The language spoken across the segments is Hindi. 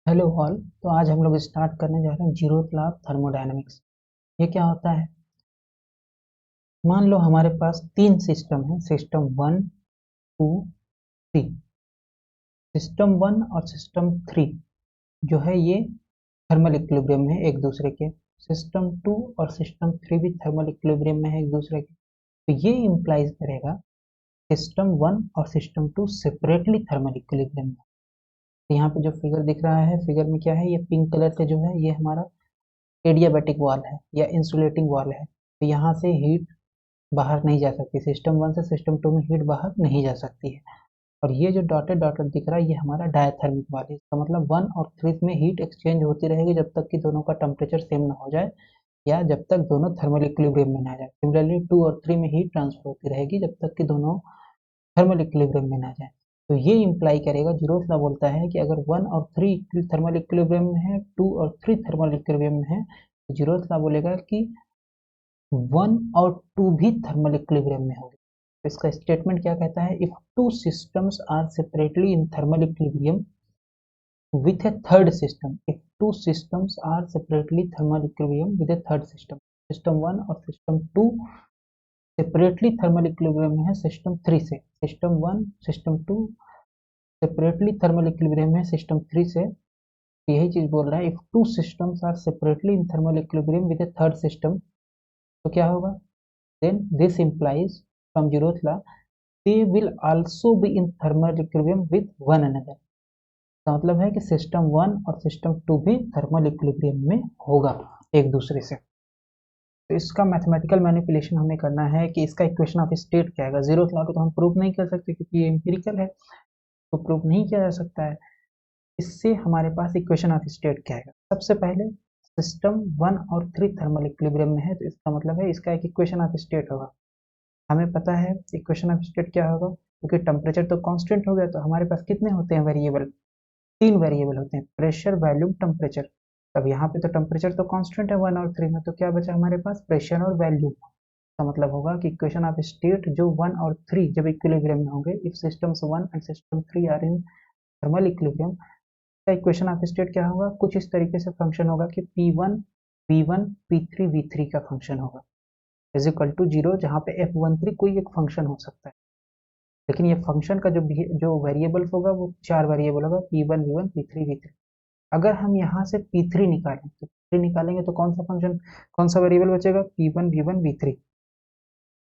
Hello all. तो आज हम लोग स्टार्ट करने जा रहे हैं जीरोथ लॉ ऑफ थर्मोडायनेमिक्स। ये क्या होता है? मान लो हमारे पास तीन सिस्टम है, system one, two, three. System one और सिस्टम थ्री जो है ये थर्मल इक्विलिब्रियम में है एक दूसरे के। सिस्टम टू और सिस्टम थ्री भी थर्मल इक्विलिब्रियम में है एक दूसरे के। तो ये इम्प्लाइज करेगा सिस्टम वन और system two separately thermal equilibrium में। तो यहाँ पे जो फिगर दिख रहा है, फिगर में क्या है, ये पिंक कलर से जो है ये हमारा एडियाबैटिक वॉल है या इंसुलेटिंग वॉल है। तो यहाँ से हीट बाहर नहीं जा सकती, सिस्टम वन से सिस्टम टू में हीट बाहर नहीं जा सकती है। और ये जो डॉटेड डॉटेड दिख रहा है ये हमारा डायथर्मिक वॉल है। इसका मतलब वन और थ्री में हीट एक्सचेंज होती रहेगी जब तक कि दोनों का टेम्परेचर सेम ना हो जाए या जब तक दोनों थर्मल इक्विलिब्रियम में ना जाए। सिमिलरली टू और थ्री में हीट ट्रांसफर होती रहेगी जब तक कि दोनों थर्मल इक्विलिब्रियम में ना जाए। तो ये इंप्लाई करेगा, जीरोथ लॉ बोलता है कि अगर वन और थ्री थर्मल इक्विलिब्रियम में है, टू और थ्री थर्मल इक्विलिब्रियम में है, तो जीरोथ लॉ बोलेगा कि वन और टू भी थर्मल इक्विलिब्रियम में होंगे। तो इसका स्टेटमेंट क्या कहता है? If two systems are separately in thermal equilibrium with a third system, if two systems are separately thermal equilibrium with a third system, system one और system two separately thermal equilibrium में है सिस्टम थ्री से, system one system two separately thermal equilibrium में सिस्टम थ्री से। यही चीज बोल रहा है, if two systems are separately in thermal equilibrium with a third system, तो क्या होगा? Then this implies from zeroth law they will also be in thermal equilibrium with one another। का मतलब है कि सिस्टम वन और सिस्टम टू भी थर्मल इक्विलिब्रियम में होगा एक दूसरे से। तो इसका मैथमेटिकल मैनिपुलेशन हमें करना है कि इसका इक्वेशन ऑफ स्टेट क्या है। जीरोथ लॉ को तो हम प्रूव नहीं कर सकते क्योंकि ये एम्पिरिकल है, तो प्रूव नहीं किया जा सकता है। इससे हमारे पास इक्वेशन ऑफ स्टेट क्या है? सबसे पहले सिस्टम वन और थ्री थर्मल इक्विलिब्रियम में है, तो इसका मतलब है इसका एक इक्वेशन ऑफ स्टेट होगा। हमें पता है इक्वेशन ऑफ स्टेट क्या होगा, क्योंकि टेम्परेचर तो कांस्टेंट हो गया, तो हमारे पास कितने होते हैं वेरिएबल? तीन वेरिएबल होते हैं, प्रेशर, वॉल्यूम, टेम्परेचर। अब यहाँ पे तो टेम्परेचर तो कांस्टेंट है वन और थ्री में, तो क्या बचा हमारे पास? प्रेशर और वॉल्यूम। का मतलब होगा कि इक्वेशन ऑफ स्टेट जो वन और थ्री जब इक्विलिब्रियम में होंगे, if systems one and system three are in thermal equilibrium, का इक्वेशन ऑफ स्टेट क्या होगा? कुछ इस तरीके से फंक्शन होगा कि P1 V1 P3 V3 का फंक्शन होगा इज इक्वल टू जीरो, जहाँ पे F13 कोई एक फंक्शन हो सकता है। लेकिन ये फंक्शन का जो वेरिएबल होगा वो चार वेरिएबल होगा, P1 V1 P3 V3। अगर हम यहाँ से P3 निकालें तो P3 निकालेंगे तो कौन सा फंक्शन, कौन सा वेरिएबल बचेगा? P1 V1 V3।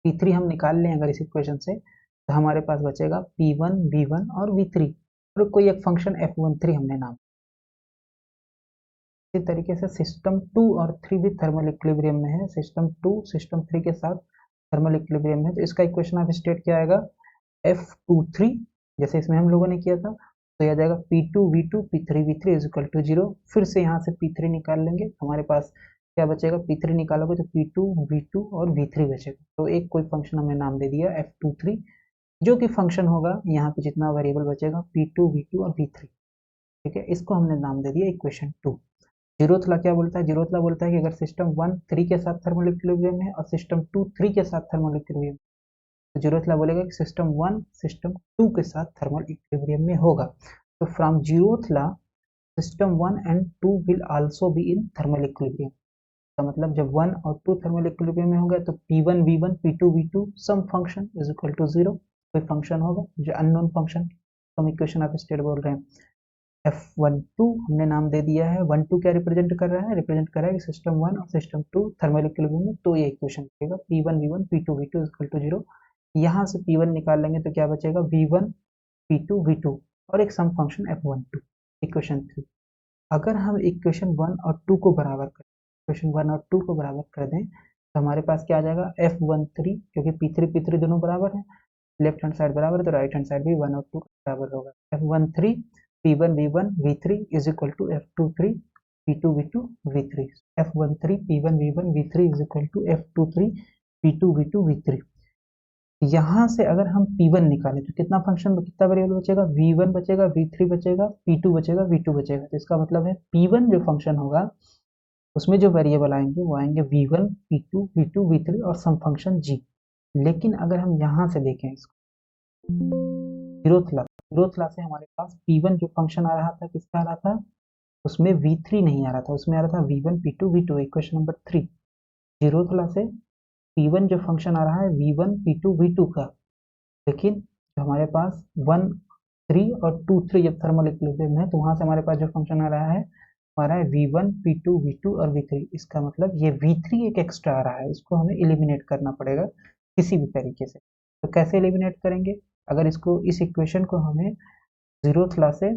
P3 हम निकाल लें अगर इस इक्वेशन से, तो हमारे पास बचेगा P1 V1 और V3, और कोई एक फंक्शन F13 हमने नाम। इसी तरीके से सिस्टम टू और थ्री भी थर्मल इक्विलिब्रियम में है, सिस्टम टू सिस्टम थ्री के साथ थर्मल इक्विलिब्रियम में है, तो इसका इक्वेशन ऑफ स्टेट क्या आएगा? F23, जैसे इसमें हम लोगों ने किया था, तो यह आ जाएगा P2 V2 P3 V3 is equal to zero. फिर से यहाँ से P3 निकाल लेंगे, हमारे पास क्या बचेगा? P3 निकालोगे तो P2 V2 और V3 बचेगा। तो एक कोई फंक्शन हमने नाम दे दिया F23, जो कि फंक्शन होगा यहाँ पे जितना वेरिएबल बचेगा P2 V2 और V3। ठीक है, इसको हमने नाम दे दिया इक्वेशन टू। जीरोथ लॉ क्या बोलता है? जीरोथ लॉ बोलता है कि अगर सिस्टम वन थ्री के साथ थर्मल इक्विलिब्रियम है और सिस्टम टू थ्री के साथ थर्मल इक्विलिब्रियम, तो जीरोथ लॉ बोलेगा कि सिस्टम वन सिस्टम टू के साथ थर्मल इक्विलिब्रियम में होगा। तो from zeroth law system one and two will also be in thermal equilibrium. का मतलब जब वन और टू थर्मल इक्विलिब्रियम में होगा तो P1 V1 P2 V2 some function is equal to zero, कोई फंक्शन होगा जो अननोन फंक्शन, हम इक्वेशन ऑफ स्टेट बोल रहे हैं। F12 हमने नाम दे दिया है, वन टू क्या रिप्रेजेंट कर रहा है? रिप्रेजेंट कर रहा है कि सिस्टम वन और सिस्टम टू थर्मल इक्विलिब्रियम में, तो ये इक्वेशन बचेगा P1 V1 P2 V2 is equal to zero. यहाँ से P1 निकाल लेंगे तो क्या बचेगा? V1 P2 V2 और एक सम फंक्शन F12, इक्वेशन थ्री। अगर हम इक्वेशन वन और टू को बराबर करें, इक्वेशन वन और टू को बराबर कर दें, तो हमारे पास क्या आ जाएगा? F13, क्योंकि P3 दोनों बराबर है, लेफ्ट हैंड साइड बराबर है, तो राइट हैंड साइड भी वन और टू बराबर होगा। F13 P1 V1 V3 is equal to F23 P2 V2 V3। F13 P1 V1 V3 is equal to F23 P2 V2 V3। यहाँ से अगर हम P1 निकालें तो कितना फंक्शन, कितना वेरिएबल बचेगा? V1 बचेगा, V3 बचेगा, P2 बचेगा, V2 बचेगा। तो इसका मतलब है P1 जो फंक्शन होगा उसमें जो वेरिएबल आएंगे वो आएंगे V1 P2 V2 V3 और सम फंक्शन G। लेकिन अगर हम यहाँ से देखें इसको, जीरोथ लॉ से हमारे पास P1 जो फंक्शन आ रहा था, किसका आ रहा था? उसमें V3 नहीं आ रहा था, उसमें आ रहा था V1 P2 V2। Equation number 3 zeroth law से P1 जो फंक्शन आ रहा है V1 P2 V2 का, लेकिन जो हमारे पास 1 3 और 2 3 जब थर्मल इक्विलिब्रियम है तो वहां से हमारे पास जो फंक्शन आ रहा है हमारा है V1 P2 V2 और V3। इसका मतलब ये V3 एक एक्स्ट्रा आ रहा है, इसको हमें एलिमिनेट करना पड़ेगा किसी भी तरीके से। तो कैसे एलिमिनेट करेंगे? अगर इसको इस इक्वेशन को हमें जीरोथ लॉ से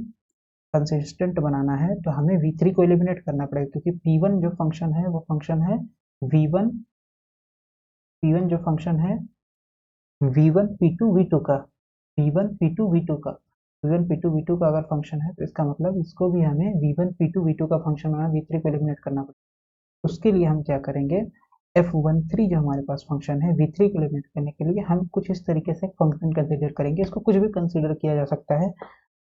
कंसिस्टेंट बनाना है तो हमें V3 को एलिमिनेट करना पड़ेगा, क्योंकि P1 जो फंक्शन है वो फंक्शन है V1 P1 जो फंक्शन है V1 P2 V2 का, V1 P2 V2 का, V1 P2 V2 का अगर फंक्शन है तो इसका मतलब इसको भी हमें V1 P2 V2 का फंक्शन बनाना, V3 को एलिमिनेट करना पड़ेगा। उसके लिए हम क्या करेंगे, F13 जो हमारे पास फंक्शन है V3 को एलिमिनेट करने के लिए हम कुछ इस तरीके से फंक्शन कंसिडर करेंगे। इसको कुछ भी कंसिडर किया जा सकता है,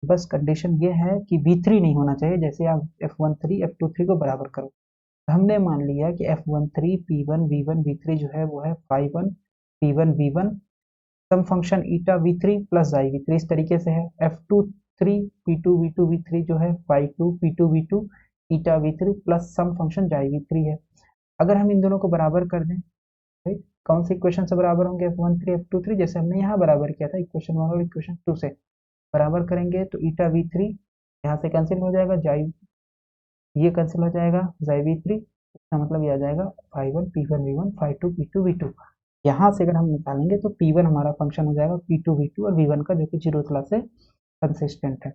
बस कंडीशन ये है कि V3 नहीं होना चाहिए। जैसे आप F13 F23 को बराबर करो, हमने मान लिया कि F13 P1 V1 V3 जो है वो है phi1 P1 V1 सम फंक्शन ईटा V3 प्लस जाई V3 इस तरीके से है। F23 P2 V2 V3 जो है phi2 P2 V2 ईटा V3 प्लस सम फंक्शन जाई V3 है। अगर हम इन दोनों को बराबर कर दें, राइट, कौन सी इक्वेशन से बराबर होंगे? F13 F23, जैसे हमने यहाँ बराबर किया था इक्वेशन 1 और इक्वेशन 2 से बराबर करेंगे तो ईटा V3 यहाँ से कैंसिल हो जाएगा, जाई ये कैंसिल हो जाएगा, जाई V3, इसका मतलब ये आ जाएगा phi1 P1 V1 phi2 P2 V2। यहाँ से अगर हम निकालेंगे तो P1 हमारा फंक्शन हो जाएगा P2 V2 और V1 का, जो कि जीरोथ लॉ से कंसिस्टेंट है।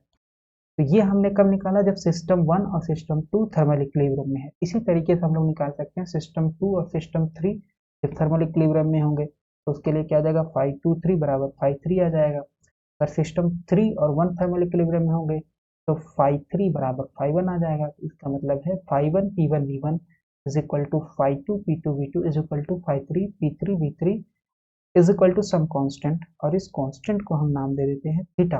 तो ये हमने कब निकाला? जब सिस्टम 1 और सिस्टम 2 थर्मल इक्विलिब्रियम में है। इसी तरीके से हम लोग निकाल सकते हैं सिस्टम 2 और सिस्टम 3 जब थर्मल इक्विलिब्रियम में होंगे, तो उसके लिए क्या आ जाएगा, phi2 3 बराबर phi3 आ जाएगा। अगर सिस्टम 3 और 1 थर्मल इक्विलिब्रियम में होंगे तो phi3 बराबर phi1 आ जाएगा। इसका मतलब है phi1 P1 V1 is equal to phi2 P2 V2 is equal to phi3 P3 V3 is equal to some constant, और इस कांस्टेंट को हम नाम दे देते हैं थीटा।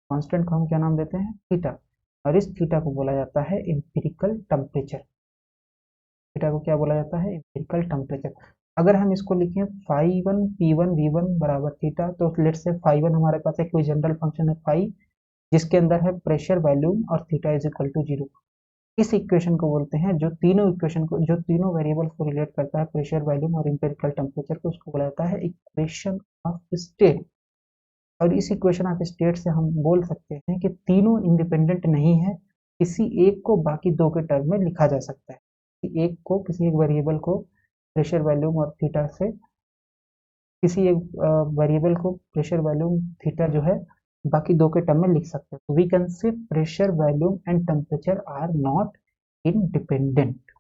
कांस्टेंट को हम क्या नाम देते हैं? थीटा। और इस थीटा को बोला जाता है एम्पिरिकल टेम्परेचर। थीटा को क्या बोला जाता है? Empirical temperature. अगर हम इसको लिखें phi1 P1 V1 बराबर थीटा, तो लेट्स से phi1 हमारे पास एक कोई जनरल फंक्शन है phi, जिसके अंदर है प्रेशर वॉल्यूम और थीटा इज इक्वल टू 0। इस इक्वेशन को बोलते हैं, जो तीनों इक्वेशन को, जो तीनों वेरिएबल्स को रिलेट करता है, प्रेशर वॉल्यूम और एम्पिरिकल टेम्परेचर को, उसको बोला जाता है इक्वेशन ऑफ स्टेट। और इस इक्वेशन ऑफ स्टेट से हम बोल सकते हैं कि तीनों इंडिपेंडेंट नहीं है, किसी एक को बाकी दो के टर्म में लिखा जा सकता है। किसी एक को, किसी एक वेरिएबल को प्रेशर वॉल्यूम और थीटा से, किसी एक वेरिएबल को प्रेशर वॉल्यूम थीटा जो है बाकी दो के टर्म में लिख सकते हैं। We can say pressure volume and temperature are not independent.